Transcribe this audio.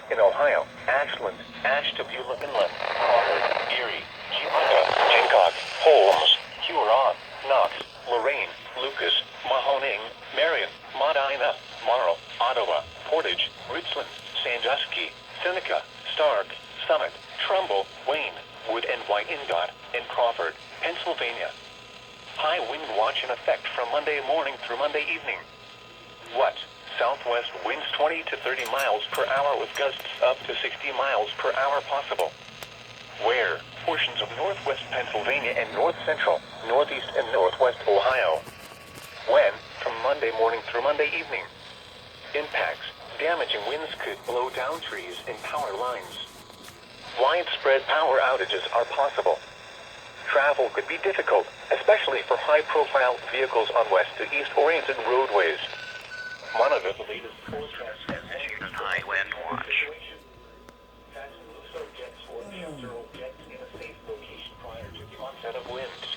In Ohio, Ashland, Ashtabula Inlet, Concord, Erie, Geauga, Hancock, Holmes, Huron, Knox, Lorraine, Lucas, Mahoning, Marion, Medina, Morrow, Ottawa, Portage, Richland, Sandusky, Seneca, Stark, Summit, Trumbull, Wayne, Wood and Wyandotte, and Crawford, Pennsylvania. High wind watch in effect from Monday morning through Monday evening. What? Southwest winds 20 to 30 miles per hour with gusts up to 60 miles per hour possible. Where? Portions of northwest Pennsylvania and north central, northeast and northwest Ohio. When? From Monday morning through Monday evening. Impacts. Damaging winds could blow down trees and power lines. Widespread power outages are possible. Travel could be difficult, especially for high-profile vehicles on west to east-oriented roadways. Monitor the latest forecast and High wind watch. Fasten loose gets or shelter gets in a safe location prior to the onset of winds.